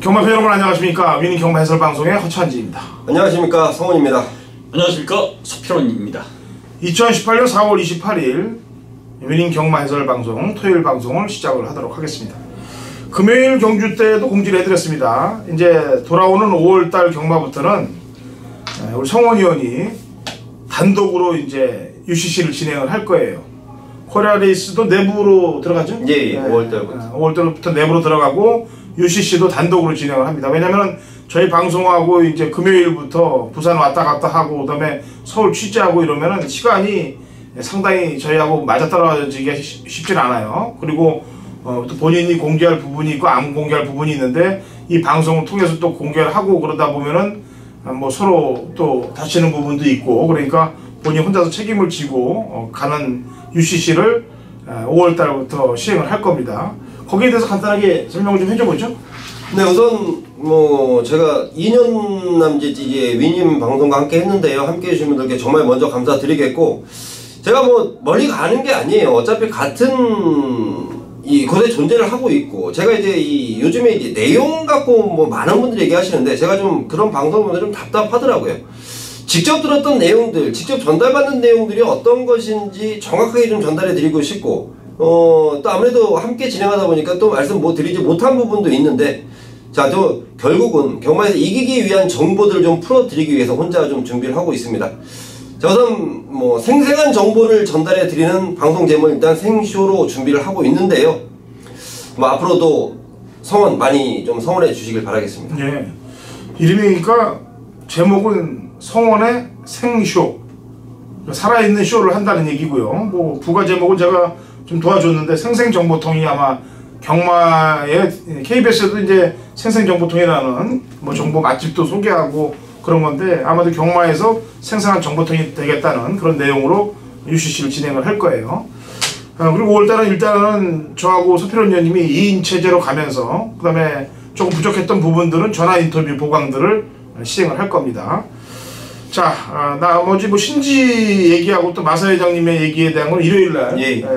경마팬 여러분 안녕하십니까. 위닝 경마 해설 방송의 허찬지입니다. 안녕하십니까. 성훈입니다. 안녕하십니까. 서필원입니다. 2018년 4월 28일 위닝 경마 해설 방송 토요일 방송을 시작을 하도록 하겠습니다. 금요일 경주 때도 공지를 해드렸습니다. 이제 돌아오는 5월달 경마부터는 우리 성원 의원이 단독으로 이제 UCC를 진행을 할 거예요. 코리아 레이스도 내부로 들어가죠? 예, 5월달부터. 5월달부터 내부로 들어가고 UCC도 단독으로 진행을 합니다. 왜냐면 저희 방송하고 이제 금요일부터 부산 왔다 갔다 하고 그다음에 서울 취재하고 이러면은 시간이 상당히 저희하고 맞아떨어지기가 쉽진 않아요. 그리고 또 본인이 공개할 부분이 있고 안 공개할 부분이 있는데 이 방송을 통해서 또 공개를 하고 그러다 보면은 뭐 서로 또 다치는 부분도 있고 그러니까 본인 혼자서 책임을 지고 가는 UCC를 5월달부터 시행을 할 겁니다. 거기에 대해서 간단하게 설명을 좀 해줘보죠. 네, 우선 뭐 제가 2년 남짓 이제 위님 방송과 함께 했는데요. 함께 해주신 분들께 정말 먼저 감사드리겠고, 제가 뭐 멀리 가는 게 아니에요. 어차피 같은 이 곳에 존재를 하고 있고, 제가 이제 이 요즘에 이제 내용 갖고 뭐 많은 분들이 얘기하시는데 제가 좀 그런 방송 보면 좀 답답하더라고요. 직접 들었던 내용들, 직접 전달받는 내용들이 어떤 것인지 정확하게 좀 전달해 드리고 싶고, 또 아무래도 함께 진행하다 보니까 또 말씀 뭐 드리지 못한 부분도 있는데, 자, 또 결국은 경마에서 이기기 위한 정보들을 좀 풀어드리기 위해서 혼자 좀 준비를 하고 있습니다. 자, 우선 뭐 생생한 정보를 전달해 드리는 방송 제목을 일단 생쇼로 준비를 하고 있는데요. 뭐 앞으로도 성원 많이 좀 성원해 주시길 바라겠습니다. 예. 이름이니까 제목은 성원의 생쇼, 살아있는 쇼를 한다는 얘기고요. 뭐 부가 제목은 제가 좀 도와줬는데 생생정보통이 아마 경마에 KBS에도 이제 생생정보통이라는 뭐 정보 맛집도 소개하고 그런 건데 아마도 경마에서 생생한 정보통이 되겠다는 그런 내용으로 UCC를 진행을 할 거예요. 그리고 5월달은 일단은 저하고 서필원 의원님이 2인 체제로 가면서 그 다음에 조금 부족했던 부분들은 전화 인터뷰 보강들을 시행을 할 겁니다. 자, 나머지 뭐 신지 얘기하고 또 마사 회장님의 얘기에 대한 건 일요일날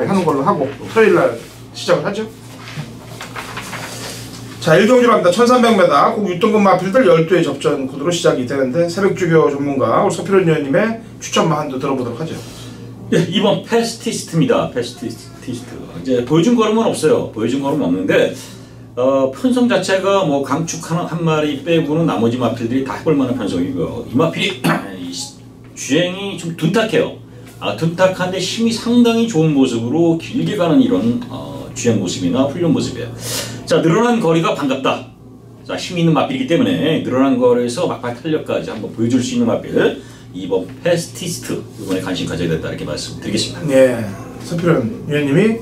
하는 걸로 하고 토요일날 시작을 하죠. 자, 1경주로 합니다. 1300m 꼭 6등급 마필들 12회 접전 구도로 시작이 되는데 새벽주교 전문가 우리 서필원 의원님의 추천만 한도 들어보도록 하죠. 예, 2번 패스티스트입니다. 패스티스트. 이제 보여준 걸음은 없어요. 보여준 걸음은 없는데 편성 자체가 뭐 강축 한 마리 빼고는 나머지 마필들이 다 해볼 만한 편성이고요. 이 마필이 주행이 좀 둔탁해요. 둔탁한데 힘이 상당히 좋은 모습으로 길게 가는 이런 주행 모습이나 훈련 모습이에요. 자, 늘어난 거리가 반갑다. 자, 힘이 있는 마필이기 때문에 늘어난 거리에서 막판 탄력까지 한번 보여줄 수 있는 마필 2번 패스티스트 이번에 관심 가져야 된다 이렇게 말씀드리겠습니다. 네, 서필원 의원님이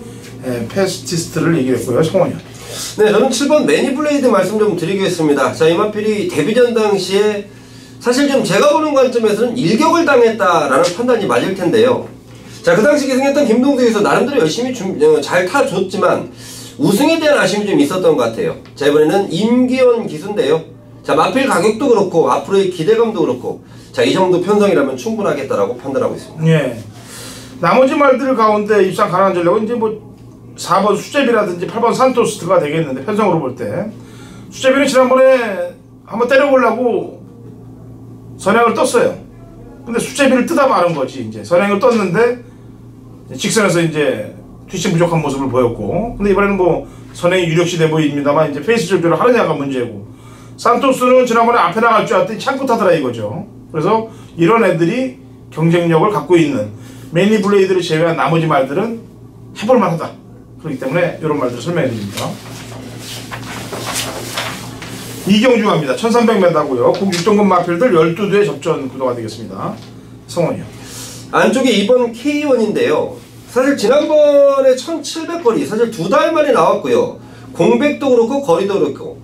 패스티스트를 얘기했고요. 성원 의원. 네, 저는 7번 매니블레이드 말씀 좀 드리겠습니다. 자, 이 마필이 데뷔전 당시에 사실 좀 제가 보는 관점에서는 일격을 당했다라는 판단이 맞을 텐데요. 자, 그 당시 기승했던 김동석에서 나름대로 열심히 잘 타줬지만 우승에 대한 아쉬움이 좀 있었던 것 같아요. 자, 이번에는 임기원 기수인데요. 자, 마필 가격도 그렇고 앞으로의 기대감도 그렇고 자, 이 정도 편성이라면 충분하겠다라고 판단하고 있습니다. 예. 나머지 말들 가운데 입상 가능한 전략은 이제 뭐 4번 수제비라든지 8번 산토스트가 되겠는데 편성으로 볼 때 수제비는 지난번에 한번 때려보려고 선행을 떴어요. 근데 수제비를 뜨다 마른 거지. 이제 선행을 떴는데 직선에서 이제 뒷심 부족한 모습을 보였고, 근데 이번에는 뭐 선행이 유력시 돼 보입니다만 이제 페이스 조절을 하느냐가 문제고, 산토스는 지난번에 앞에 나갈 줄 알았더니 참고 타더라 이거죠. 그래서 이런 애들이 경쟁력을 갖고 있는 매니블레이드를 제외한 나머지 말들은 해볼만 하다. 그렇기 때문에 이런 말들을 설명해 드립니다. 이경주 갑니다. 1300m고요. 국 6등급 마필들 12대 접전 구도가 되겠습니다. 성원이요. 안쪽에 2번 K1인데요. 사실 지난번에 1700거리 사실 2달 만에 나왔고요. 공백도 그렇고 거리도 그렇고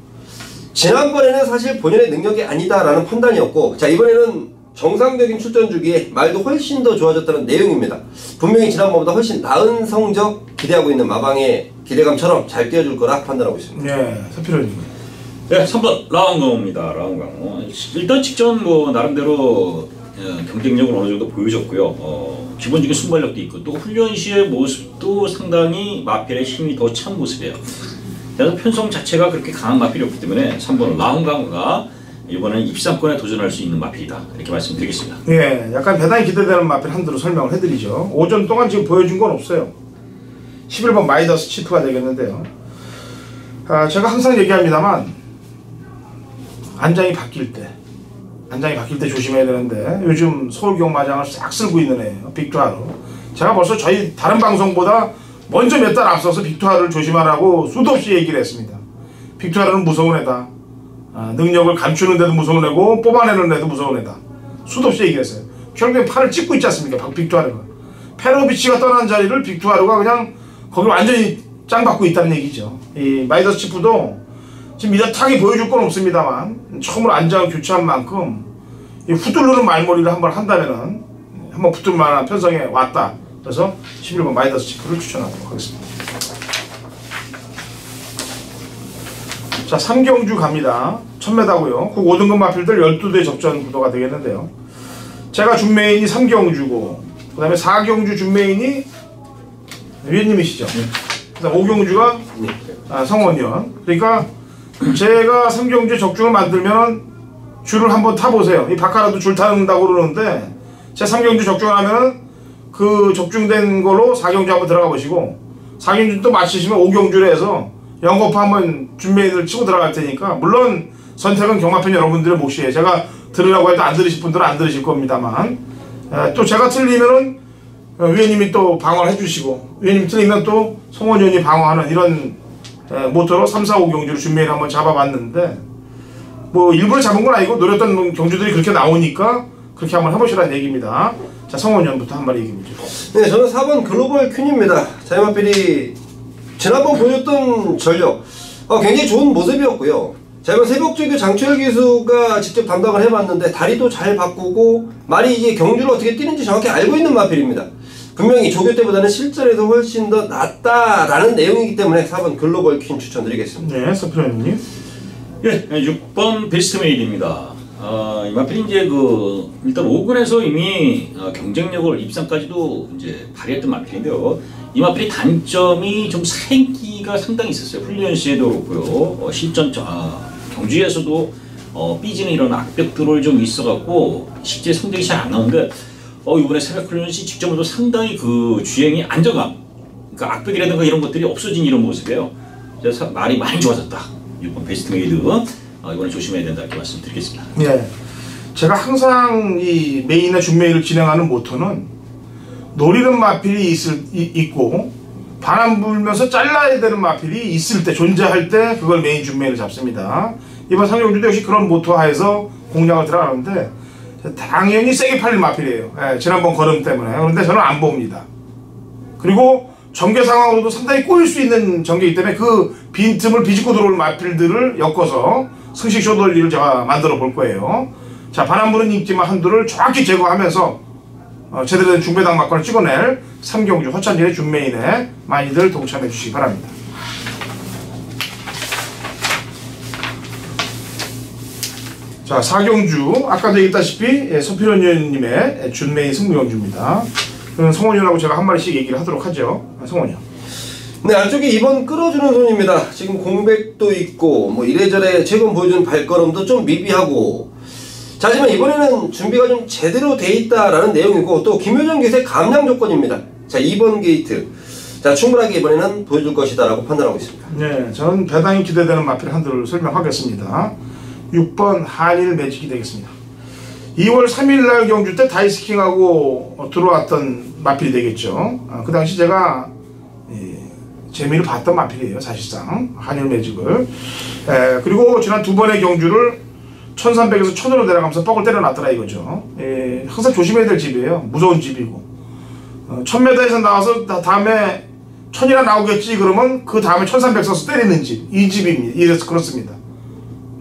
지난번에는 사실 본인의 능력이 아니다라는 판단이었고, 자, 이번에는 정상적인 출전 주기에 말도 훨씬 더 좋아졌다는 내용입니다. 분명히 지난번보다 훨씬 나은 성적 기대하고 있는 마방의 기대감처럼 잘 뛰어줄 거라 판단하고 있습니다. 네, 서필원님. 네, 3번 라운강호입니다. 라운강호. 일단 직전 뭐 나름대로 경쟁력을 어느 정도 보여줬고요. 기본적인 순발력도 있고 또 훈련 시의 모습도 상당히 마필의 힘이 더 찬 모습이에요. 그래서 편성 자체가 그렇게 강한 마필이 없기 때문에 3번 라운강가 이번에는 입상권에 도전할 수 있는 마필이다. 이렇게 말씀드리겠습니다. 예, 약간 대단히 기대되는 마필 한두로 설명을 해드리죠. 오전 동안 지금 보여준 건 없어요. 11번 마이더스 치프가 되겠는데요. 제가 항상 얘기합니다만 안장이 바뀔 때 조심해야 되는데 요즘 서울경마장을 싹 쓸고 있는 애예요. 빅투하루. 제가 벌써 저희 다른 방송보다 먼저 몇 달 앞서서 빅투하루를 조심하라고 수도 없이 얘기를 했습니다. 빅투하루는 무서운 애다. 능력을 감추는 데도 무서운 애고 뽑아내는 데도 무서운 애다. 수도 없이 얘기했어요. 결국엔 팔을 찍고 있지 않습니까? 빅투하루가. 페로비치가 떠난 자리를 빅투하루가 그냥 거기 완전히 짱 받고 있다는 얘기죠. 이 마이더스 치프도 지금 이렇게 보여줄 건 없습니다만 처음으로 안장을 교체한 만큼 이 후들르는 말머리를 한번 한다면은 한번 붙을 만한 편성에 왔다. 그래서 11번 마이더스 치프를 추천하도록 하겠습니다. 자, 3경주 갑니다. 1000m고요. 그 5등급 마필들 12대 적전 구도가 되겠는데요. 제가 준메인이 3경주고 그 다음에 4경주 준메인이 위원님이시죠. 그 다음 5경주가 성원이원. 그러니까 제가 3경주 적중을 만들면 줄을 한번 타보세요. 이 바카라도 줄 타는다고 그러는데 제 3경주 적중을 하면은 그 적중된 걸로 4경주 한번 들어가 보시고 4경주 또 마치시면 5경주를 해서 연거파 한번 준메인을 치고 들어갈 테니까 물론 선택은 경마팬 여러분들의 몫이에요. 제가 들으라고 해도 안 들으실 분들은 안 들으실 겁니다만 또 제가 틀리면은 위원님이 또 방어를 해주시고 위원님이 틀리면 또 성원 의원이 방어하는 이런 모토로 3, 4, 5경주를 준메인을 한번 잡아봤는데 뭐 일부러 잡은 건 아니고 노렸던 경주들이 그렇게 나오니까 그렇게 한번 해보시라는 얘기입니다. 자, 성원 의원부터 한 마디 얘기해보죠. 네, 저는 4번 글로벌 퀸입니다. 자이마필이 지난번 보여줬던 전력 굉장히 좋은 모습이었고요. 자, 이번 새벽조교 장철 기수가 직접 담당을 해봤는데 다리도 잘 바꾸고 말이 이제 경주를 어떻게 뛰는지 정확히 알고 있는 마필입니다. 분명히 조교 때보다는 실전에서 훨씬 더 낫다라는 내용이기 때문에 4번 글로벌 퀸 추천드리겠습니다. 네, 서프로님. 예, 6번 베스트 메일입니다. 이 마필이 이제 일단 5군에서 이미 경쟁력을 입상까지도 이제 발휘했던 마필인데요. 이 마필의 단점이 좀 사행기가 상당히 있었어요. 훈련시에도 그렇고요. 실전 경주에서도 삐지는 이런 악벽들을 좀 있어갖고 실제 성적이 잘 안 나오는데 이번에 새벽 훈련시 직전부터 상당히 그 주행이 안정감, 그러니까 악벽이라든가 이런 것들이 없어진 이런 모습이에요. 그래서 말이 많이 좋아졌다. 6번 베스트 메이드 이번에 조심해야 된다 이렇게 말씀드리겠습니다. 네, 제가 항상 이 메인이나 준메인을 진행하는 모토는 노리는 마필이 있고 바람 불면서 잘라야 되는 마필이 있을 때 존재할 때 그걸 메인 준메인을 잡습니다. 이번 상경주도 역시 그런 모토 하에서 공략을 들어가는데 당연히 세게 팔릴 마필이에요. 지난번 걸음 때문에. 그런데 저는 안 봅니다. 그리고 전개 상황으로도 상당히 꼬일 수 있는 전개이기 때문에 그 빈틈을 비집고 들어올 마필들을 엮어서 승식 쇼돌리를 제가 만들어 볼 거예요. 자, 바람 부는 입지만 한두를 정확히 제거하면서 제대로 된 중배당 막권을 찍어낼 3경주 허찬진의 준메인에 많이들 동참해 주시기 바랍니다. 자, 4경주 아까도 얘기했다시피 서필원 의원님의 준메인 승부경주입니다. 성원 의원하고 제가 한 마리씩 얘기를 하도록 하죠. 성원 의원. 네, 안쪽에 2번 끌어주는 손입니다. 지금 공백도 있고 뭐 이래저래 최근 보여준 발걸음도 좀 미비하고 자, 하지만 이번에는 준비가 좀 제대로 돼 있다라는 내용이고 또 김효정 기수의 감량 조건입니다. 자, 2번 게이트. 자, 충분하게 이번에는 보여줄 것이다 라고 판단하고 있습니다. 네, 저는 대단히 기대되는 마필 한두를 설명하겠습니다. 6번 한일 매직이 되겠습니다. 2월 3일날 경주 때 다이스킹하고 들어왔던 마필이 되겠죠. 그 당시 제가 재미를 봤던 마필이에요. 사실상 한일 매직을. 그리고 지난 두 번의 경주를 1300에서 1000으로 내려가면서 뻑을 때려놨더라 이거죠. 항상 조심해야 될 집이에요. 무서운 집이고 1000m에서 나와서 다음에 1000이나 나오겠지 그러면 그 다음에 1300 써서 때리는 집, 이 집입니다. 이래서 그렇습니다.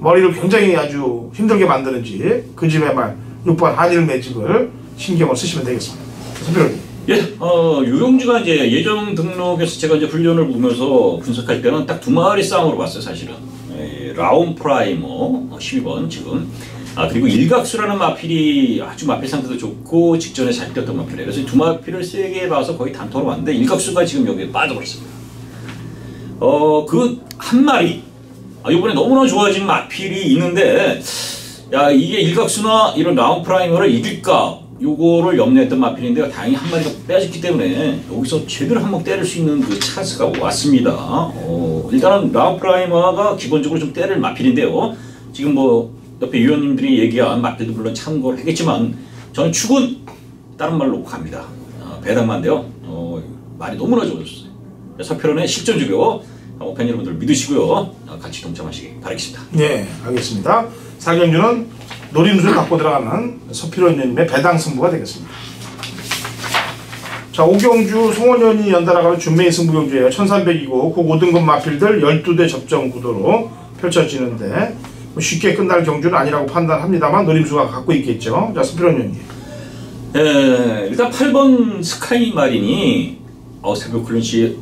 머리를 굉장히 아주 힘들게 만드는 집, 그 집의 말 6번 한일 매직을 신경을 쓰시면 되겠습니다. 선배님. 예, 유용주가 이제 예정 등록에서 제가 이제 훈련을 보면서 분석할 때는 딱 두 마리 싸움으로 봤어요, 사실은. 라운 프라이머 12번 지금. 그리고 일각수라는 마필이 아주 마필 상태도 좋고 직전에 잘 뛰었던 마필이에요. 그래서 두 마필을 세게 봐서 거의 단토로 왔는데 일각수가 지금 여기에 빠져버렸습니다. 그 한 마리 이번에 너무나 좋아진 마필이 있는데 야 이게 일각수나 이런 라운 프라이머를 이길까 요거를 염려했던 마필인데요. 다행히 한 마리가 빼졌기 때문에 여기서 제대로 한번 때릴 수 있는 그 찬스가 왔습니다. 일단은 라운 프라이머가 기본적으로 좀 때릴 마필인데요. 지금 뭐 옆에 위원님들이 얘기한 마필도 물론 참고를 하겠지만 저는 축은 다른 말로 갑니다. 배당만인데요. 말이 너무나 좋아졌어요. 서편의 실전 주교 팬 여러분들 믿으시고요. 같이 동참하시기 바라겠습니다. 네, 알겠습니다. 4경주는 노림수를 갖고 들어가는 서필원 의원님의 배당 승부가 되겠습니다. 자, 5경주 송원현이 연달아가는 준매의 승부경주예요. 1300이고 그 5등급 마필들 12대 접전 구도로 펼쳐지는데 쉽게 끝날 경주는 아니라고 판단합니다만 노림수가 갖고 있겠죠. 자, 서필원 의원님. 일단 8번 스카이 마린이 새벽 클린시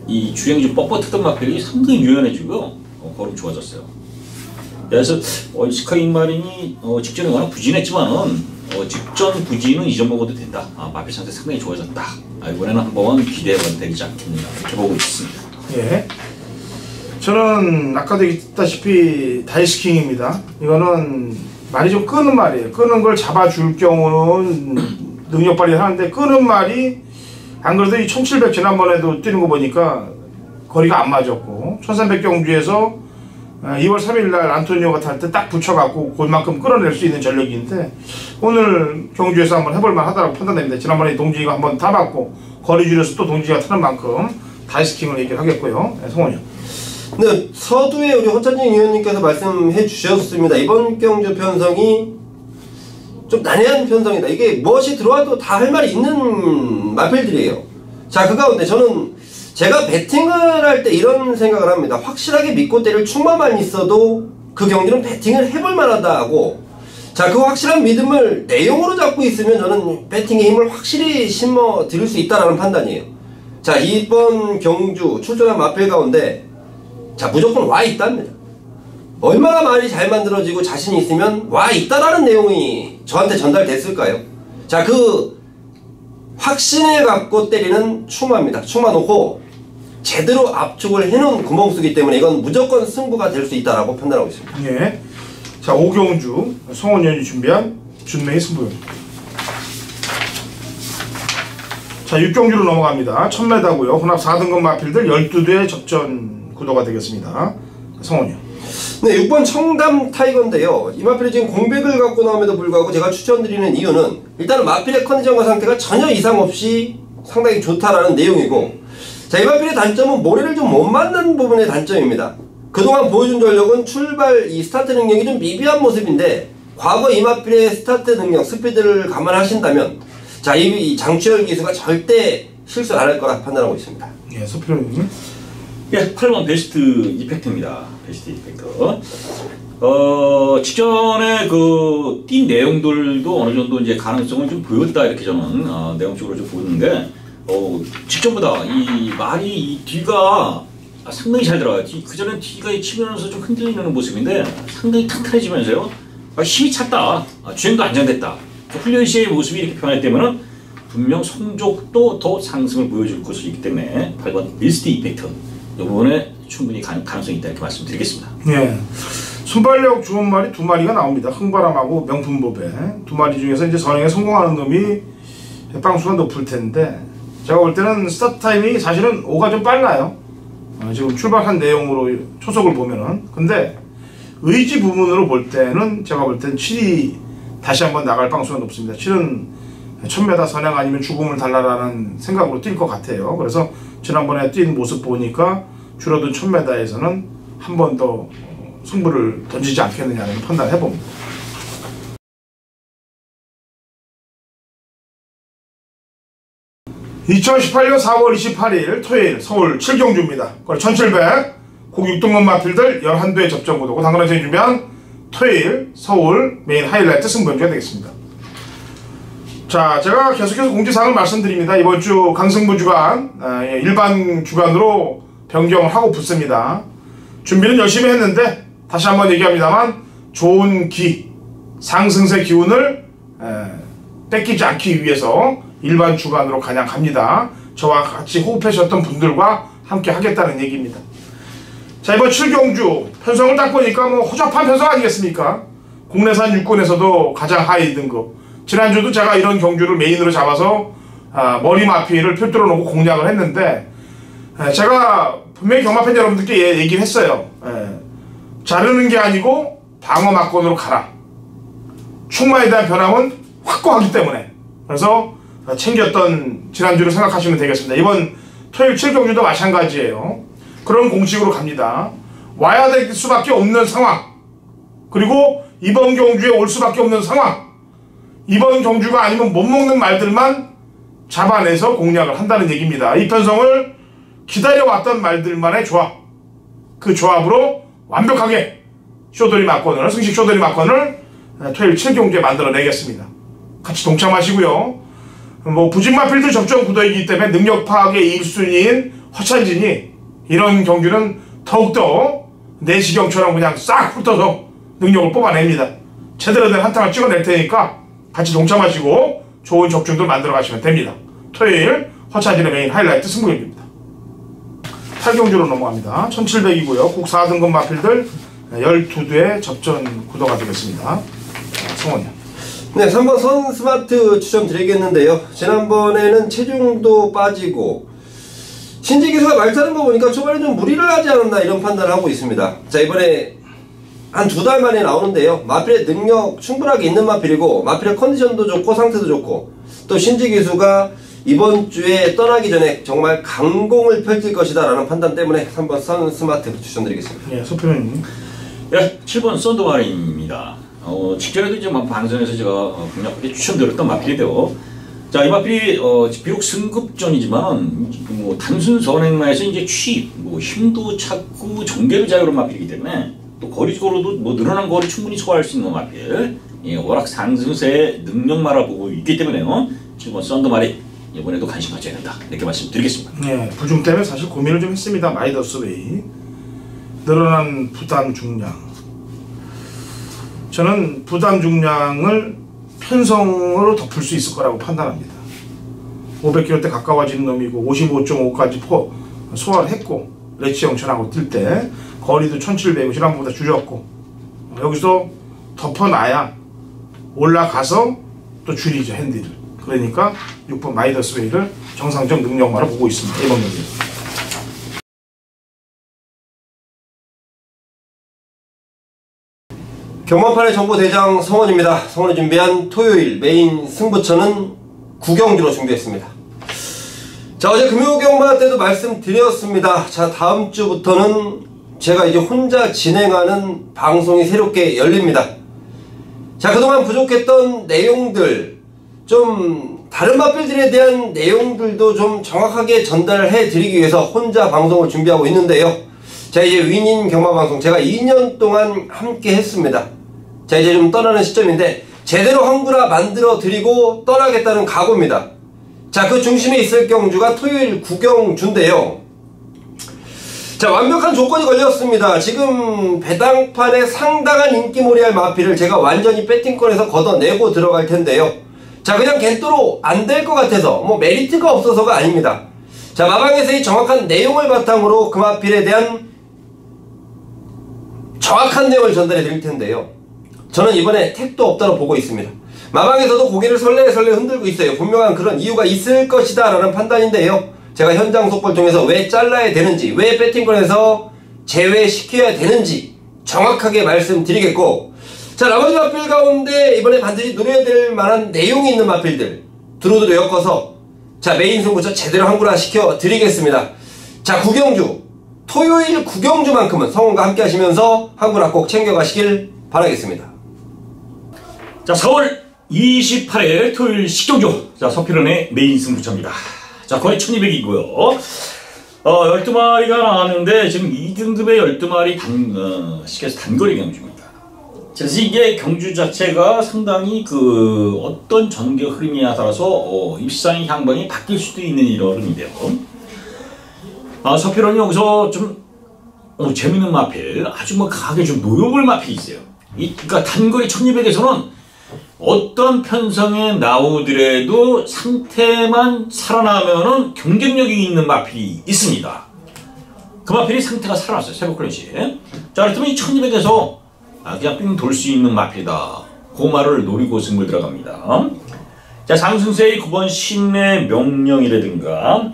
이 주행이 좀 뻣뻣했던 마필이 상당히 유연해지고요. 걸음 좋아졌어요. 그래서 스카이 마린이 직전에 워낙 부진했지만은 직전 부진은 잊어먹어도 된다. 마필 상태 상당히 좋아졌다. 이번에는 한번 기대해봐도 되지 않겠느냐 이렇게 보고 있습니다. 예. 저는 아까도 얘기했다시피 다이스킹입니다. 이거는 말이 좀 끄는 말이에요. 끄는 걸 잡아줄 경우는 능력 발휘를 하는데 끄는 말이 안 그래도 이 1700 지난번에도 뛰는 거 보니까 거리가 안 맞았고 1300 경주에서 2월 3일 날 안토니오가 탈 때 딱 붙여갖고 그만큼 끌어낼 수 있는 전력인데 오늘 경주에서 한번 해볼만 하다고 판단됩니다. 지난번에 동진이가 한번 타봤고 거리 줄여서 또 동진이가 타는 만큼 다이스킹을 얘기를 하겠고요. 네, 성원이요. 네, 서두에 우리 허찬진 위원님께서 말씀해 주셨습니다. 이번 경주 편성이 좀 난해한 편성이다. 이게 무엇이 들어와도 다 할 말이 있는 마필들이에요. 자, 그 가운데 저는 제가 배팅을 할 때 이런 생각을 합니다. 확실하게 믿고 때릴 충만만 있어도 그 경기는 배팅을 해볼 만하다 하고, 자, 그 확실한 믿음을 내용으로 잡고 있으면 저는 배팅의 힘을 확실히 심어 드릴 수 있다라는 판단이에요. 자, 이번 경주 출전한 마필 가운데 자, 무조건 와 있답니다. 얼마나 말이 잘 만들어지고 자신이 있으면 와 있다라는 내용이 저한테 전달됐을까요? 자, 그 확신을 갖고 때리는 추마입니다. 추마 놓고 제대로 압축을 해놓은 구멍수기 때문에 이건 무조건 승부가 될 수 있다라고 판단하고 있습니다. 예. 자, 5경주 송원현이 준비한 준매의 승부입니다. 자, 6경주로 넘어갑니다. 1000m고요. 혼합 4등급 마필들 12대 접전 구도가 되겠습니다. 성원이요. 네, 6번 청담 타이거인데요. 이 마필이 지금 공백을 갖고 나옴에도 불구하고 제가 추천드리는 이유는 일단은 마필의 컨디션과 상태가 전혀 이상 없이 상당히 좋다라는 내용이고, 자, 이 마필의 단점은 모래를 좀 못 맞는 부분의 단점입니다. 그동안 보여준 전력은 출발 이 스타트 능력이 좀 미비한 모습인데 과거 이 마필의 스타트 능력, 스피드를 감안하신다면 자, 이 장추열 기수가 절대 실수 안 할 거라 판단하고 있습니다. 예, 서필호님. 예, 8번 베스트 이펙트입니다. 베스트 이펙트. 직전에 그 뛴 내용들도 어느 정도 이제 가능성을 좀 보였다 이렇게 저는 내용적으로 좀 보는데 직전보다 이 말이 이 뒤가 상당히 잘 들어가요. 그 전엔 뒤가 치면서 좀 흔들리는 모습인데 상당히 탄탄해지면서요. 힘이 찼다. 주행도 안정됐다. 훈련 시의 모습이 이렇게 변했다면은 분명 성적도 더 상승을 보여줄 것이기 때문에 8번 베스트 이펙트. 이 부분에 충분히 가능성이 있다 이렇게 말씀드리겠습니다. 예. 순발력 좋은 말이 두 마리가 나옵니다. 흥바람하고 명품보배 두 마리 중에서 이제 선행에 성공하는 놈이 빵수가 높을 텐데 제가 볼 때는 스타트 타임이 사실은 5가 좀 빨라요. 지금 출발한 내용으로 초속을 보면은. 근데 의지 부분으로 볼 때는 제가 볼 때는 7이 다시 한번 나갈 빵수가 높습니다. 7은 1000m 선행 아니면 죽음을 달라라는 생각으로 뛸 것 같아요. 그래서 지난번에 뛴 모습 보니까 줄어든 1000m에서는 한 번 더 승부를 던지지 않겠느냐는 판단을 해봅니다. (2018년 4월 28일) 토요일 서울 7경주입니다. 1700 고 6등급 마필들 11대 접전 구도고 당근한 선이 준비한 토요일 서울 메인 하이라이트 승부경주가 되겠습니다. 자, 제가 계속해서 공지사항을 말씀드립니다. 이번 주 강승부 주간 일반 주간으로 변경을 하고 붙습니다. 준비는 열심히 했는데 다시 한번 얘기합니다만 좋은 상승세 기운을 뺏기지 않기 위해서 일반 주간으로 그냥 갑니다. 저와 같이 호흡하셨던 분들과 함께 하겠다는 얘기입니다. 자, 이번 7경주 편성을 딱 보니까 뭐 허접한 편성 아니겠습니까? 국내산 육군에서도 가장 하위 등급. 지난주도 제가 이런 경주를 메인으로 잡아서 머리 마피를 필두로 놓고 공략을 했는데, 제가 분명히 경마팬 여러분들께 얘기를 했어요. 자르는 게 아니고 방어 막건으로 가라. 충마에 대한 변함은 확고하기 때문에. 그래서 챙겼던 지난주를 생각하시면 되겠습니다. 이번 토요일 7경주도 마찬가지예요. 그런 공식으로 갑니다. 와야 될 수밖에 없는 상황, 그리고 이번 경주에 올 수밖에 없는 상황, 이번 경주가 아니면 못 먹는 말들만 잡아내서 공략을 한다는 얘기입니다. 이 편성을 기다려왔던 말들만의 조합, 그 조합으로 완벽하게 쇼돌이 막건을, 승식 쇼돌이 막건을 토요일 7경주에 만들어내겠습니다. 같이 동참하시고요. 뭐 부진마필들 접종 구도이기 때문에 능력 파악의 1순위인 허찬진이 이런 경주는 더욱더 내시경처럼 그냥 싹 훑어서 능력을 뽑아냅니다. 제대로 된 한탕을 찍어낼 테니까 같이 동참하시고 좋은 적중들 만들어 가시면 됩니다. 토요일 허찬진의 메인 하이라이트 승부경기입니다. 8경주로 넘어갑니다. 1700이고요. 국 4등급 마필들 12대 접전 구도가 되겠습니다. 성원이요. 네, 3번 선스마트 추천드리겠는데요. 지난번에는 체중도 빠지고 신지기수가 말타는 거 보니까 초반에 좀 무리를 하지 않았나 이런 판단을 하고 있습니다. 자, 이번에 한 2달 만에 나오는데요. 마필의 능력 충분하게 있는 마필이고 마필의 컨디션도 좋고 상태도 좋고 또 신지기수가 이번 주에 떠나기 전에 정말 강공을 펼칠 것이다 라는 판단 때문에 3번 선스마트 추천드리겠습니다. 예, 소표님. 예, 7번 썬더마린입니다. 직전에도 이제 방송에서 제가 공략하게 추천드렸던 마필인데요. 자, 이 마필이 비록 승급전이지만 뭐 단순 선행마에서 이제 취입, 뭐 힘도 찾고 정계도 자유로운 마필이기 때문에 또 거리적으로도 뭐 늘어난 거리 충분히 소화할 수 있는 마필. 예, 워낙 상승세의 능력마라 보고 있기 때문에요. 7번 썬더마린 이번에도 관심 가져야 된다. 이렇게 말씀드리겠습니다. 예, 부중 때문에 사실 고민을 좀 했습니다. 마이더스웨이. 늘어난 부담 중량. 저는 부담 중량을 편성으로 덮을 수 있을 거라고 판단합니다. 500kg대 가까워지는 놈이고 55.5까지 소화를 했고 레치 영천하고 뛸 때 거리도 1700이고 지난번보다 줄였고 여기서 덮어놔야 올라가서 또 줄이죠. 핸디를. 그러니까 6번 마이더스웨이를 정상적 능력마로 보고 있습니다. 이번 경기. 경마판의 정보대장 성원입니다. 성원이 준비한 토요일 메인 승부처는 9경주로 준비했습니다. 자, 어제 금요경마 때도 말씀드렸습니다. 자, 다음 주부터는 제가 이제 혼자 진행하는 방송이 새롭게 열립니다. 자, 그동안 부족했던 내용들, 좀 다른 마필들에 대한 내용들도 좀 정확하게 전달해 드리기 위해서 혼자 방송을 준비하고 있는데요. 자, 이제 윈인 경마방송 제가 2년 동안 함께 했습니다. 자, 이제 좀 떠나는 시점인데 제대로 한구라 만들어 드리고 떠나겠다는 각오입니다. 자, 그 중심에 있을 경주가 토요일 9경주인데요. 자, 완벽한 조건이 걸렸습니다. 지금 배당판에 상당한 인기몰이할 마필을 제가 완전히 배팅권에서 걷어내고 들어갈 텐데요. 자, 그냥 겐또로 안 될 것 같아서 뭐 메리트가 없어서가 아닙니다. 자, 마방에서의 정확한 내용을 바탕으로 그 마필에 대한 정확한 내용을 전달해 드릴 텐데요. 저는 이번에 택도 없다고 보고 있습니다. 마방에서도 고개를 설레설레 흔들고 있어요. 분명한 그런 이유가 있을 것이다 라는 판단인데요. 제가 현장 속보를 통해서 왜 잘라야 되는지, 왜 배팅권에서 제외시켜야 되는지 정확하게 말씀드리겠고, 자, 나머지 마필 가운데 이번에 반드시 노려야 될 만한 내용이 있는 마필들 두루두루 엮어서 자, 메인 승부처 제대로 한구라 시켜 드리겠습니다. 자, 9경주 토요일 9경주만큼은 성원과 함께 하시면서 한구라 꼭 챙겨가시길 바라겠습니다. 자, 4월 28일 토요일 10경주. 자, 서필원의 메인 승부처입니다. 자, 거의 1200이고요. 12마리가 나왔는데 지금 2등급의 12마리 시켜서 단거리 경주입니다. 그래서 이게 경주 자체가 상당히 어떤 전개 흐름이냐에 따라서 입상의 향방이 바뀔 수도 있는 이런 흐름인데요. 서필원이 여기서 좀 재밌는 마필, 아주 강하게 좀 노려볼 마필이 있어요. 그러니까 단거리 1200에서는 어떤 편성에 나오더라도 상태만 살아나면은 경쟁력이 있는 마필이 있습니다. 그 마필이 상태가 살아났어요. 새벽 클래식. 자, 그렇다면 이 1200에서 그냥 삥 돌 수 있는 마필이다. 그 말을 노리고 승부를 들어갑니다. 자, 상승세의 9번 신의 명령이라든가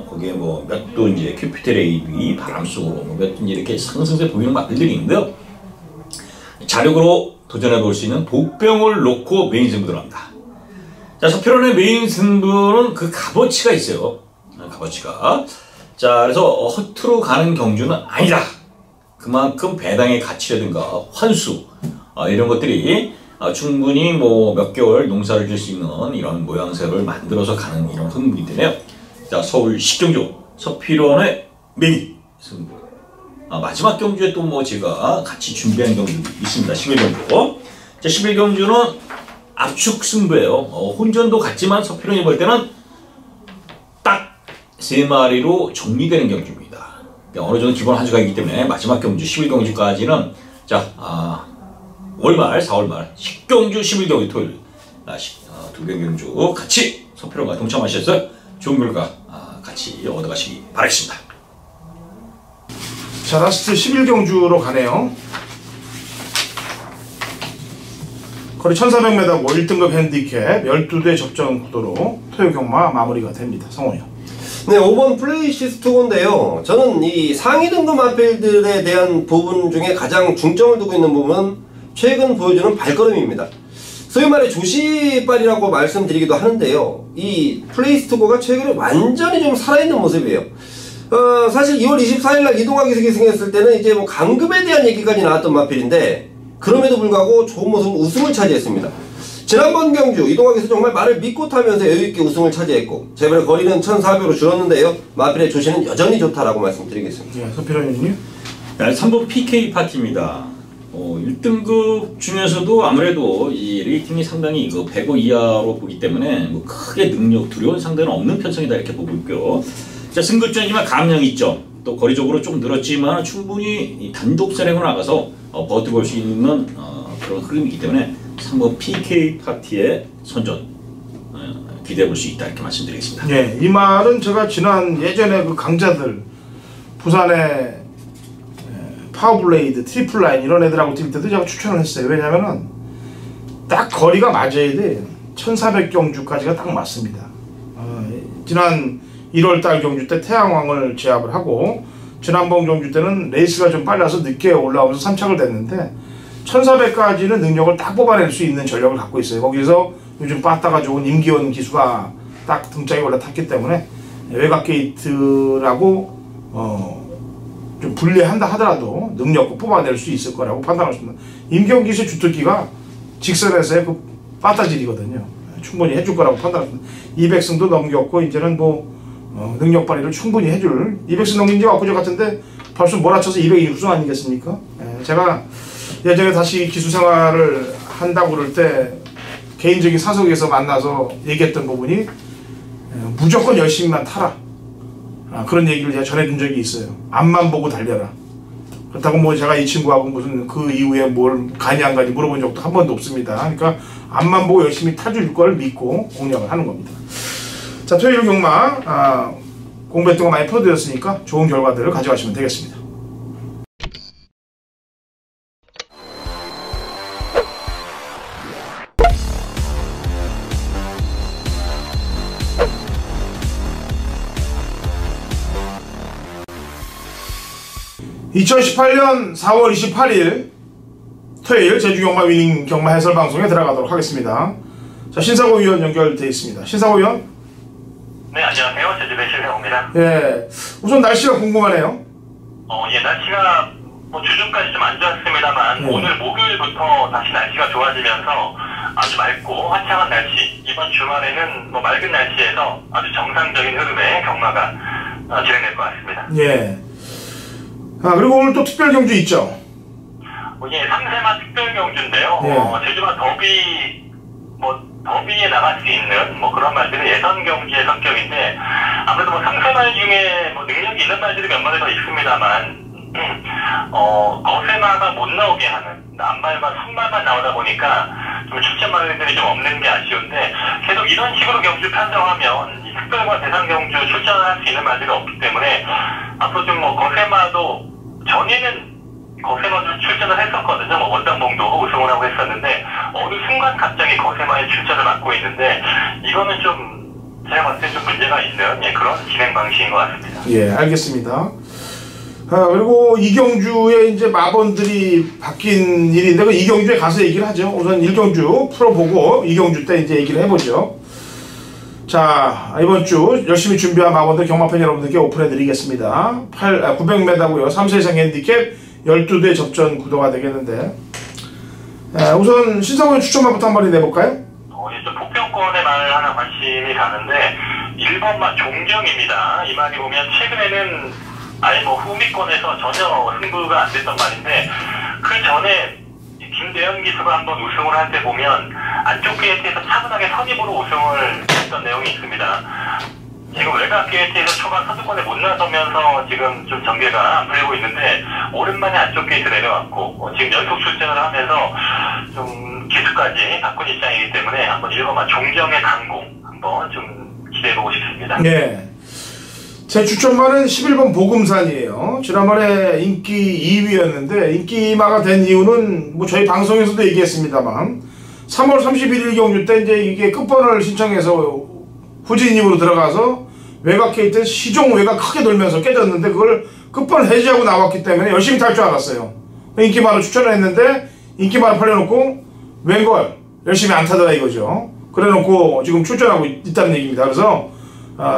거기에 뭐 몇 도 이제 큐피텔 AB 바람 속으로 몇 도 이렇게 상승세 보이는 마필들이 있는데요. 자력으로 도전해 볼 수 있는 복병을 놓고 메인 승부 들어갑니다. 자, 서피론의 메인 승부는 그 값어치가 있어요. 값어치가. 자, 그래서 허투루 가는 경주는 아니다. 그만큼 배당의 가치라든가 환수 이런 것들이 충분히 뭐 몇 개월 농사를 질 수 있는 이런 모양새를 만들어서 가는 이런 흥분이 되네요. 자, 서울 식경주 서피론의 메인 승부. 마지막 경주에 또 뭐 제가 같이 준비한 경주도 있습니다. 11경주. 자, 11경주는 압축 승부예요. 혼전도 같지만 서피론이 볼 때는 딱 3마리로 정리되는 경주입니다. 그러니까 어느 정도 기본 한 주가 있기 때문에 마지막 경주 11경주까지는 자, 월말 4월말 식경주 11경주 토요일 두 경주 같이 서피론과 동참하셔서 좋은 결과 같이 얻어가시기 바라겠습니다. 자, 라스트 11경주로 가네요. 거리 1400m 고 1등급 핸디캡 12대 접전 구도로 토요 경마 마무리가 됩니다. 성원이요. 네, 5번 플레이시스 투고인데요. 저는 이 상위 등급 마필들에 대한 부분 중에 가장 중점을 두고 있는 부분은 최근 보여주는 발걸음입니다. 소위 말해 조시발이라고 말씀드리기도 하는데요. 이 플레이시스 투고가 최근에 완전히 좀 살아있는 모습이에요. 사실 2월 24일날 이동학이 승했을 때는 이제 뭐 강급에 대한 얘기까지 나왔던 마필인데 그럼에도 불구하고 좋은 모습 우승을 차지했습니다. 지난번 경주 이동학에서 정말 말을 믿고 타면서 여유있게 우승을 차지했고 제발 거리는 1400으로 줄었는데요. 마필의 조시는 여전히 좋다라고 말씀드리겠습니다. 예, 서피론님. 3번 PK 파티입니다. 1등급 중에서도 아무래도 이 레이팅이 상당히 105 이하로 보기 때문에 뭐 크게 능력 두려운 상대는 없는 편성이다 이렇게 보고 있고요. 자, 승급전이지만 감량 있죠. 또 거리적으로 좀 늘었지만 충분히 단독 세력으로 나가서 버텨볼 수 있는 그런 흐름이기 때문에 3번 PK 파티의 선전 기대해 볼 수 있다 이렇게 말씀드리겠습니다. 예, 이 말은 제가 지난 예전에 그 강자들 부산의 파워블레이드, 트리플라인 이런 애들하고 뛸 때도 제가 추천을 했어요. 왜냐면은 딱 거리가 맞아야 돼. 1400 경주까지가 딱 맞습니다. 지난 1월달 경주 때 태양왕을 제압을 하고 지난번 경주 때는 레이스가 좀 빨라서 늦게 올라오면서 3착을 됐는데 1400까지는 능력을 딱 뽑아낼 수 있는 전력을 갖고 있어요. 거기서 요즘 빠따가 좋은 임기원 기수가 딱 등짝에 올라탔기 때문에 외곽 게이트라고 좀 불리한다 하더라도 능력을 뽑아낼 수 있을 거라고 판단했습니다. 임기원 기수의 주특기가 직선에서의 그 빠따질이거든요. 충분히 해줄 거라고 판단했습니다. 200승도 넘겼고 이제는 뭐 능력 발휘를 충분히 해줄 200승 넘긴 지 엊그제 같은데 벌써 몰아쳐서 200우승 아니겠습니까? 제가 예전에 다시 기수 생활을 한다고 그럴 때 개인적인 사석에서 만나서 얘기했던 부분이 무조건 열심히만 타라 그런 얘기를 제가 전해준 적이 있어요. 앞만 보고 달려라. 그렇다고 뭐 제가 이 친구하고 무슨 그 이후에 뭘 가니 안 가니 물어본 적도 한 번도 없습니다. 그러니까 앞만 보고 열심히 타줄 걸 믿고 공략을 하는 겁니다. 자, 토요일 경마 공부했던 거 많이 풀어드렸으니까 좋은 결과들을 가져가시면 되겠습니다. (2018년 4월 28일) 토요일 제주경마 위닝 경마 해설 방송에 들어가도록 하겠습니다. 자, 신사고 위원 연결되어 있습니다. 신사고 위원. 네, 안녕하세요. 제주배 실명입니다. 예, 우선 날씨가 궁금하네요. 예, 날씨가 뭐 주중까지 좀 안 좋았습니다만 오늘 목요일부터 다시 날씨가 좋아지면서 아주 맑고 화창한 날씨. 이번 주말에는 뭐 맑은 날씨에서 아주 정상적인 흐름의 경마가 진행될 것 같습니다. 예. 그리고 오늘 또 특별 경주 있죠? 예, 3세마 특별 경주인데요. 예. 제주마 더비에 나갈 수 있는 그런 말들은 예선 경기의 성격인데 아무래도 상세말 중에 능력이 있는 말들이 몇 마리 더 있습니다만 거세마가 못 나오게 하는 남말과 순말만 나오다 보니까 좀 출전 말들이 좀 없는 게 아쉬운데 계속 이런 식으로 경주 편성하면 특별과 대상 경주 출전을 할 수 있는 말들이 없기 때문에 앞으로 좀 뭐 거세마도 전에는 거세마도 출전을 했었거든요. 뭐 원당봉도 우승을 하고 했었는데 어느 순간 갑자기 거세마의 출전을 맡고 있는데 이거는 좀 제가 봤을 때 좀 문제가 있는 그런 진행 방식인 것 같습니다. 예, 알겠습니다. 그리고 이경주에 이제 마번들이 바뀐 일인데 그 이경주에 가서 얘기를 하죠. 우선 1경주 풀어보고 2경주 때 이제 얘기를 해보죠. 자, 이번 주 열심히 준비한 마번들 경마팬 여러분들께 오픈해드리겠습니다. 900m고요. 3세 이상 핸디캡 12대 접전 구도가 되겠는데 우선 신상훈 추천만부터 한번 내볼까요? 좀 복병권의 말 하나 관심이 가는데 1번만 종경입니다. 이 말이 보면 최근에는 아예 뭐 후미권에서 전혀 승부가 안 됐던 말인데 그 전에 김대현 기수가 한번 우승을 할 때 보면 안쪽 게이트에서 차분하게 선입으로 우승을 했던 내용이 있습니다. 지금 외곽 게이트에서 초반 선두권에 못 나서면서 지금 좀 전개가 안 풀리고 있는데 오랜만에 안쪽 게이트 내려왔고 지금 연속 출전을 하면서 좀 기수까지 바꾼 입장이기 때문에 한번 1번만 종경의 강공 한번 좀 기대해보고 싶습니다. 네. 제 추천마는 11번 보금산이에요. 지난번에 인기 2위였는데 인기마가 된 이유는 뭐 저희 방송에서도 얘기했습니다만 3월 31일 경주 때 이제 이게 끝번을 신청해서 후진입으로 들어가서 외곽 게이트 시종 외곽 크게 돌면서 깨졌는데 그걸 끝번 해지하고 나왔기 때문에 열심히 탈 줄 알았어요. 인기마로 추천을 했는데 인기마를 팔려놓고 웬걸 열심히 안 타더라 이거죠. 그래놓고 지금 출전하고 있다는 얘기입니다. 그래서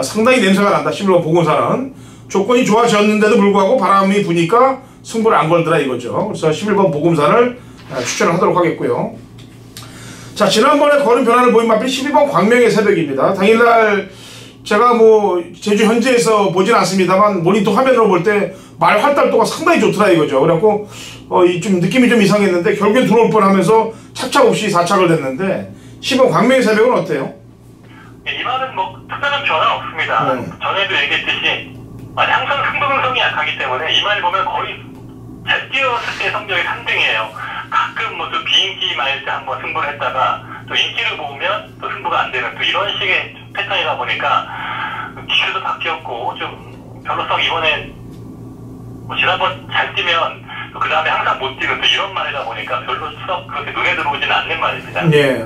상당히 냄새가 난다. 11번 보금산은 조건이 좋아졌는데도 불구하고 바람이 부니까 승부를 안 걸더라 이거죠. 그래서 11번 보금산을 추천을 하도록 하겠고요. 자, 지난번에 거는 변화를 보인 마필 12번 광명의 새벽입니다. 당일날 제가 뭐 제주 현지에서 보진 않습니다만 모니터 화면으로 볼 때 말 활달도가 상당히 좋더라 이거죠. 그래갖고 좀 느낌이 좀 이상했는데 결국엔 들어올 뻔하면서 착착 없이 4착을 됐는데 12번 광명의 새벽은 어때요? 이 말은 뭐 특별한 변화 없습니다. 전에도 얘기했듯이 항상 승부근성이 약하기 때문에 이 말을 보면 거의 잘 뛰었을 때 성적이 3등이에요. 가끔 뭐 또 비인기 말 때 한번 승부를 했다가 또 인기를 모으면 또 승부가 안 되는 또 이런 식의 패턴이다 보니까 기술도 바뀌었고 좀 별로성 이번에 뭐 지난번 잘 뛰면 또 그 다음에 항상 못 뛰는 또 이런 말이다 보니까 별로 썩 그렇게 눈에 들어오지는 않는 말입니다. 예.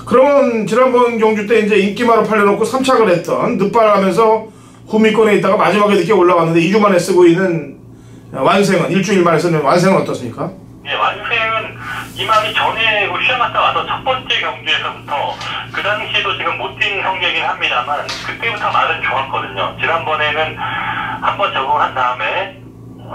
그러면 지난번 경주 때 이제 인기마로 팔려놓고 3착을 했던 늦발하면서 후미권에 있다가 마지막에 늦게 올라갔는데 2주 만에 쓰고 있는 완생은 일주일 만에 쓰는 완생은 어떻습니까? 네, 완생은 이 말이 전에 시험 갔다 와서 첫 번째 경주에서부터 그 당시에도 지금 못 뛴 성적이긴 합니다만 그때부터 말은 좋았거든요. 지난번에는 한번 적응한 다음에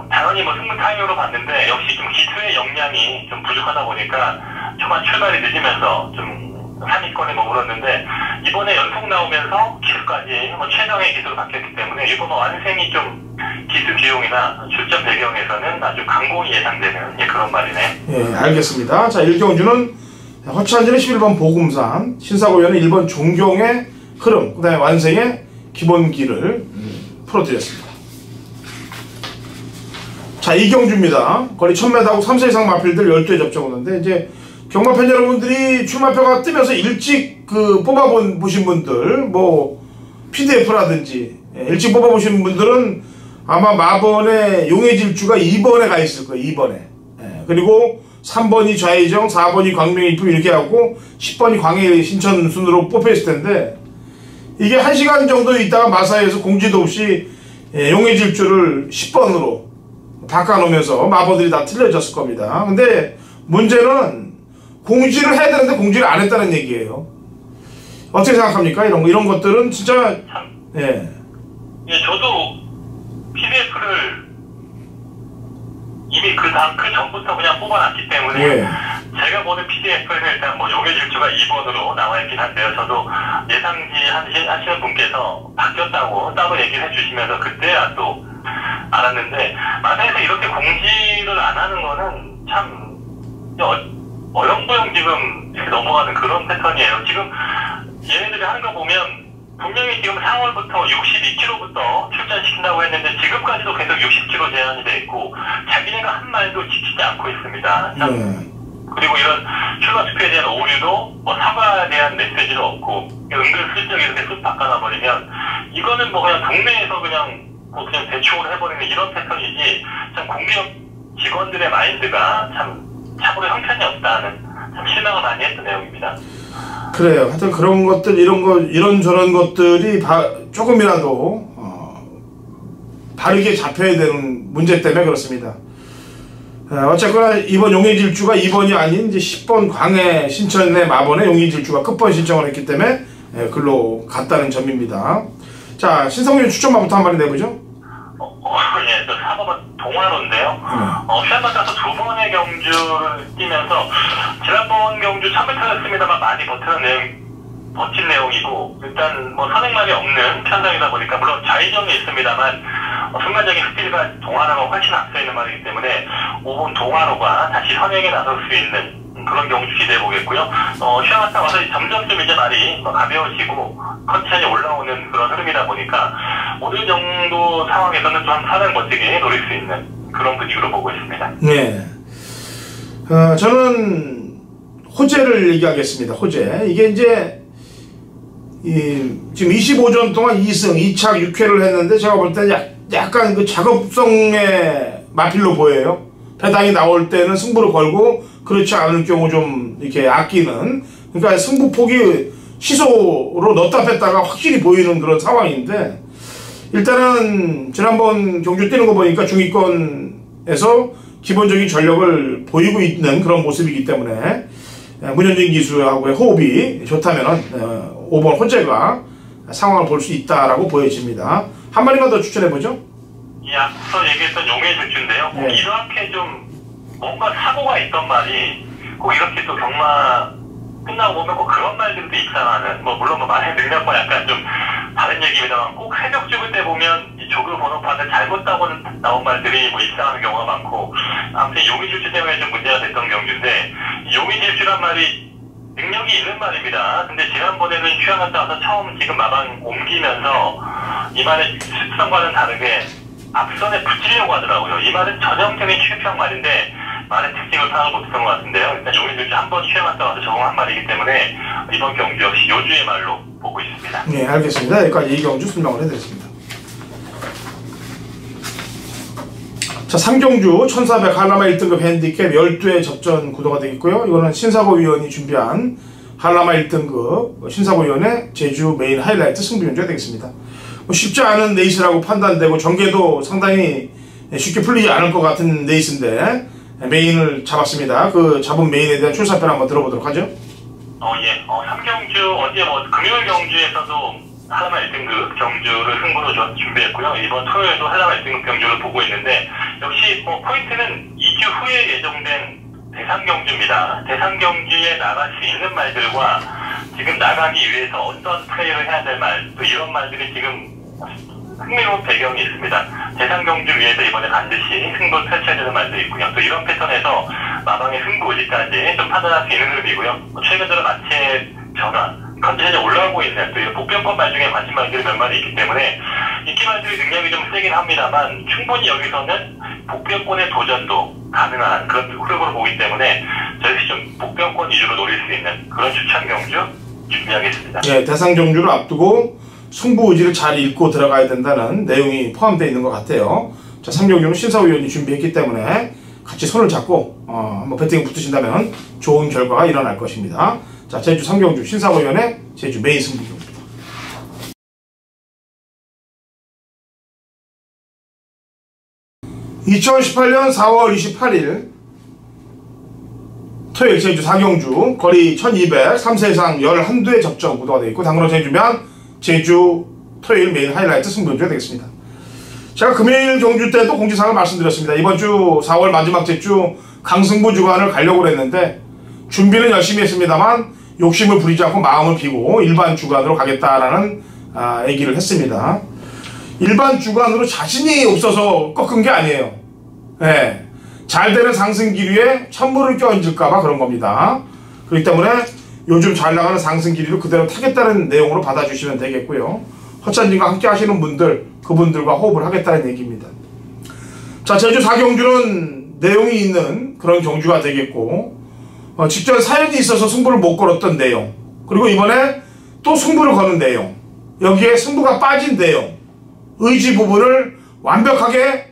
당연히 뭐 승부 타이어로 봤는데 역시 좀 기수의 역량이 좀 부족하다 보니까 초반 출발이 늦으면서 좀 3위권에 머물렀는데 이번에 연속 나오면서 기수까지 최정의 기수로 바뀌었기 때문에 이번 완생이 좀 기수 비용이나 출전 배경에서는 아주 강공이 예상되는 그런 말이네요. 예, 알겠습니다. 자, 1경주는 허찬진의 11번 보금산, 신사고연은 1번 종경의 흐름, 그 다음에 완생의 기본기를 풀어드렸습니다. 자, 2경주입니다. 거리 1000m하고 3세 이상 마필들 12회 접종하는데 이제 경마팬 여러분들이 출마표가 뜨면서 일찍 뽑아보신 분들 뭐 PDF라든지 일찍 뽑아보신 분들은 아마 마번의 용의 질주가 2번에 가 있을 거예요. 2번에. 그리고 3번이 좌회정, 4번이 광명의 입품 이렇게 하고 10번이 광해 신천 순으로 뽑혀있을 텐데 이게 1시간 정도 있다가 마사에서 공지도 없이 용의 질주를 10번으로 바꿔놓으면서 마번들이 다 틀려졌을 겁니다. 근데 문제는 공지를 해야 되는데 공지를 안 했다는 얘기예요. 어떻게 생각합니까? 이런 것들은 진짜 예, 저도 PDF를 이미 그 전부터 그냥 뽑아놨기 때문에 제가 보는 PDF에는 일단 뭐 용의 질주가 2번으로 나와 있긴 한데요. 저도 예상지 하시는 분께서 바뀌었다고 따로 얘기를 해주시면서 그때야 또 알았는데 마사에서 이렇게 공지를 안 하는 거는 참 어영부영 지금 이렇게 넘어가는 그런 패턴이에요. 지금 얘네들이 하는 거 보면 분명히 지금 4월부터 62km부터 출전시킨다고 했는데 지금까지도 계속 60km 제한이 돼 있고 자기네가 한 말도 지키지 않고 있습니다. 참 그리고 이런 슈가스피에 대한 오류도 뭐 사과에 대한 메시지도 없고 은근슬쩍 이렇게 쓱 바꿔놔버리면 이거는 뭐 그냥 동네에서 그냥 뭐 그냥 대충으로 해버리는 이런 패턴이지 참 공기업 직원들의 마인드가 참으로 형편이 없다는 참 실망을 많이 했던 내용입니다. 그래요. 하여튼 그런 것들 이런저런 것들이 조금이라도 바르게 잡혀야 되는 문제 때문에 그렇습니다. 어쨌거나 이번 용의질주가 2번이 아닌 이제 10번 광해 신천의 마번에 용의질주가 끝번 신청을 했기 때문에 글로 갔다는 점입니다. 자, 신성민 추천마부터 한 마디 내보죠. 예, 저 4번은 동화로인데요. 시합 맞아서 2번의 경주를 뛰면서 지난번 경주 1000m였습니다만 많이 버틴 내용이고 일단 뭐 선행말이 없는 편성이다 보니까 물론 좌의정이 있습니다만 순간적인 스피드가 동화로가 훨씬 앞서 있는 말이기 때문에 5번 동화로가 다시 선행에 나설 수 있는 그런 경주 기대해 보겠고요. 시합 갔다 와서 점점점 이제 말이 가벼워지고 컨디션이 올라오는 그런 흐름이다 보니까 오늘 정도 상황에서는 좀 선행 멋지게 노릴 수 있는 그런 분위기로 보고 있습니다. 네. 저는 호재를 얘기하겠습니다. 호재. 이게 이제 지금 25전 동안 2승 2착 6회를 했는데 제가 볼 때 약간 그 작업성의 마필로 보여요. 배당이 나올 때는 승부를 걸고 그렇지 않을 경우 좀 이렇게 아끼는, 그러니까 승부폭이 시소로 넣었다 뺐다가 확실히 보이는 그런 상황인데, 일단은 지난번 경주 뛰는 거 보니까 중위권에서 기본적인 전력을 보이고 있는 그런 모습이기 때문에 문현진 기수하고의 호흡이 좋다면은 5번 호재가 상황을 볼 수 있다라고 보여집니다. 한 마리만 더 추천해보죠. 이 앞서 얘기했던 용의질주인데요. 꼭 이렇게 좀 뭔가 사고가 있던 말이 꼭 이렇게 또 경마 끝나고 보면 꼭 그런 말들도 입상하는, 뭐 물론 뭐 말의 능력과 약간 좀 다른 얘기입니다만 꼭 새벽 죽을 때 보면 이 조교 번호판을 잘못 나온 말들이 뭐 입상하는 경우가 많고, 아무튼 용의질주 때문에 좀 문제가 됐던 경주인데, 이 용의질주란 말이 능력이 있는 말입니다. 근데 지난번에는 휴양 갔다 와서 처음 지금 마방 옮기면서 이 말의 습성과는 다르게 앞선에 붙이려고 하더라고요. 이 말은 전형적인 취급형 말인데 말의 특징을 파악을 못했던 것 같은데요. 일단 용의질주 한번 휴양 갔다 와서 적응한 말이기 때문에 이번 경주 역시 요주의 말로 보고 있습니다. 네, 알겠습니다. 여기까지 이 경주 설명을 해드렸습니다. 자, 3경주 1400 한라마 1등급 핸디캡 12회 접전 구도가 되겠고요. 이거는 신사고 위원이 준비한 한라마 1등급 신사고 위원의 제주 메인 하이라이트 승부 경주가 되겠습니다. 쉽지 않은 레이스라고 판단되고 전개도 상당히 쉽게 풀리지 않을 것 같은 레이스인데 메인을 잡았습니다. 그 잡은 메인에 대한 출사편 한번 들어보도록 하죠. 예. 3경주 어제 금요일 경주에서도 한라마 1등급 경주를 승부로 준비했고요. 이번 토요일도 한라마 1등급 경주를 보고 있는데, 역시 포인트는 2주 후에 예정된 대상경주입니다. 대상경주에 나갈 수 있는 말들과 지금 나가기 위해서 어떤 플레이를 해야 될 말, 또 이런 말들이 지금 흥미로운 배경이 있습니다. 대상경주 위에서 이번에 반드시 승부를 펼쳐야 되는 말도 있고요. 또 이런 패턴에서 마방의 승부 의지까지 좀 판단할 수 있는 흐름이고요. 최근 들어 마체 변화, 컨디션이 올라오고 있는 또 복병권 말 중에 관심 말들이 몇 마리 있기 때문에 인기 말들의 능력이 좀 세긴 합니다만 충분히 여기서는 복병권의 도전도 가능한 그런 흐름으로 보기 때문에 저희 좀 복병권 위주로 노릴 수 있는 그런 추천 경주 준비하겠습니다. 네, 대상 경주를 앞두고 승부 의지를 잘 읽고 들어가야 된다는 내용이 포함되어 있는 것 같아요. 자, 3경주는 신사우 위원이 준비했기 때문에 같이 손을 잡고 한번 배팅을 붙으신다면 좋은 결과가 일어날 것입니다. 자, 제주 3경주 신사고 위원의 제주 메인 승부입니다. (2018년 4월 28일) 토요일 제주 4경주 거리 1200 3세상 11대 접전 구도가 되어 있고, 당근으로 제주면 제주 토요일 메인 하이라이트 승부가 되겠습니다. 제가 금요일 경주 때도 공지사항을 말씀드렸습니다. 이번 주 4월 마지막 제주 강승부 주간을 가려고 했는데 준비는 열심히 했습니다만 욕심을 부리지 않고 마음을 비고 일반 주간으로 가겠다라는 얘기를 했습니다. 일반 주간으로 자신이 없어서 꺾은 게 아니에요. 네. 잘 되는 상승 기류에 찬물을 껴얹을까봐 그런 겁니다. 그렇기 때문에 요즘 잘 나가는 상승 기류를 그대로 타겠다는 내용으로 받아주시면 되겠고요. 허찬진과 함께 하시는 분들, 그분들과 호흡을 하겠다는 얘기입니다. 자, 제주 4경주는 내용이 있는 그런 경주가 되겠고, 직전 사연이 있어서 승부를 못 걸었던 내용, 그리고 이번에 또 승부를 거는 내용, 여기에 승부가 빠진 내용, 의지 부분을 완벽하게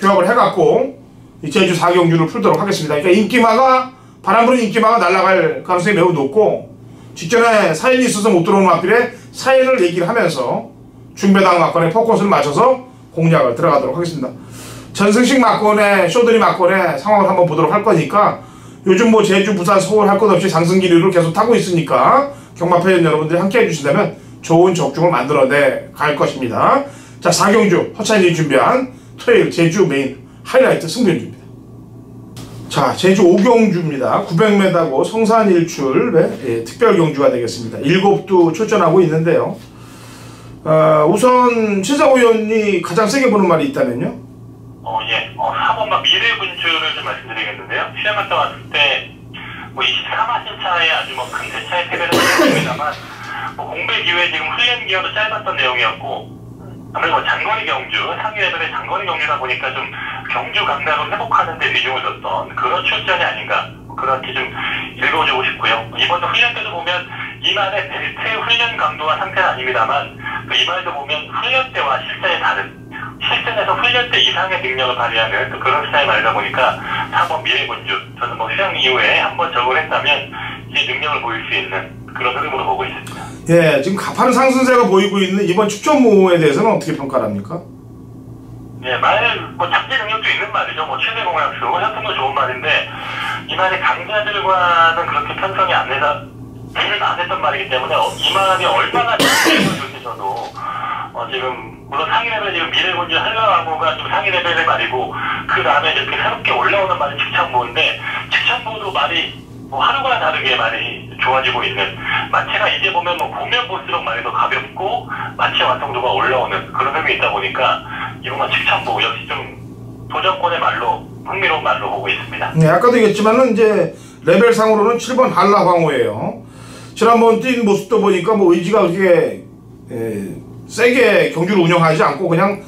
교합을 해갖고 이 제주 4경주를 풀도록 하겠습니다. 그러니까 바람 부는 인기마가 날아갈 가능성이 매우 높고, 직전에 사연이 있어서 못 들어오는 마필에 사연을 얘기를 하면서 중배당 막건에 포커스를 맞춰서 공략을 들어가도록 하겠습니다. 전승식 막건의 쇼드리 막건의 상황을 한번 보도록 할 거니까, 요즘 뭐 제주, 부산, 서울 할 것 없이 상승기류를 계속 타고 있으니까 경마팬 여러분들이 함께 해주신다면 좋은 적중을 만들어내 갈 것입니다. 자, 4경주 허찬이 준비한 토요일 제주 메인 하이라이트 승부연주입니다. 자, 제주 5경주입니다. 900m고 성산 일출의 특별 경주가 되겠습니다. 7두 출전하고 있는데요. 우선 신사고 의원이 가장 세게 보는 말이 있다면요? 4번만 미래군주를 좀 말씀드리겠는데요. 시험 갔다 왔을 때, 23마신차에 아주 큰 대차에 패배를 했습니다만, 공백 이후에 지금 훈련 기간도 짧았던 내용이었고, 아무래도 장거리 경주, 상위 레벨의 장거리 경주다 보니까 좀 경주 감각을 회복하는 데 비중을 뒀던 그런 출전이 아닌가, 그렇게 좀 읽어주고 싶고요. 이번도 훈련 때도 보면 이만의 벨트의 훈련 강도와 상태는 아닙니다만, 이만에도 보면 훈련 때와 실전이 다른, 실전에서 훈련 때 이상의 능력을 발휘하는 그런 스타일 말이다 보니까 4번 미래군주, 저는 수영 이후에 한번 적응을 했다면 이제 능력을 보일 수 있는 그런 흐름으로 보고 있습니다. 예, 지금 가파른 상승세가 보이고 있는 이번 축전무에 대해서는 어떻게 평가를 합니까? 예, 잡지 능력도 있는 말이죠. 최대 공약수, 현승도 좋은 말인데, 이만의 강자들과는 그렇게 편성이 안 했던 말이기 때문에, 이만이 얼마나 좋을지 저도, 지금, 물론 상위 레벨 지금 미래군주 한라왕호가 좀 상위 레벨의 말이고, 그 다음에 이렇게 새롭게 올라오는 말이 직천보인데, 직천보도 말이 하루가 다르게 말이 좋아지고 있는, 마체가 이제 보면 보면 볼수록 말이 더 가볍고 마체 완성도가 올라오는 그런 흐름이 있다 보니까 이번 직천보 역시 좀 도전권의 말로 흥미로운 말로 보고 있습니다. 네, 아까도 얘기했지만은 이제 레벨상으로는 7번 한라왕호예요. 지난번 뛴 모습도 보니까 의지가 그렇게 세게 경주를 운영하지 않고 그냥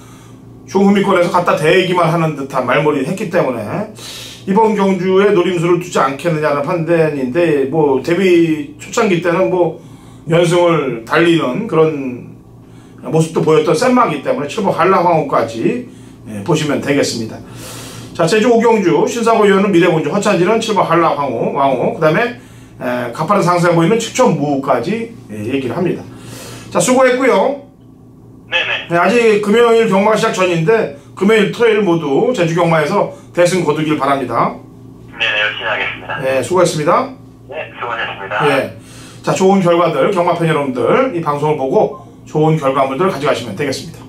중후미권에서 갖다 대기만 하는 듯한 말머리를 했기 때문에 이번 경주에 노림수를 두지 않겠느냐는 판단인데, 데뷔 초창기 때는 연승을 달리는 그런 모습도 보였던 센마기 때문에 7번 한라왕호까지 보시면 되겠습니다. 자, 제주 5경주 신사고 의원은 미래군주, 허찬지는 7번 한라왕호, 그 다음에 가파른 상승해 보이는 측천무까지 얘기를 합니다. 자, 수고했고요. 네네. 네, 아직 금요일 경마가 시작 전인데 금요일, 토요일 모두 제주 경마에서 대승 거두길 바랍니다. 네, 열심히 하겠습니다. 네, 수고했습니다. 네, 수고하셨습니다. 네. 자, 좋은 결과들, 경마팬 여러분들 이 방송을 보고 좋은 결과물들을 가져가시면 되겠습니다.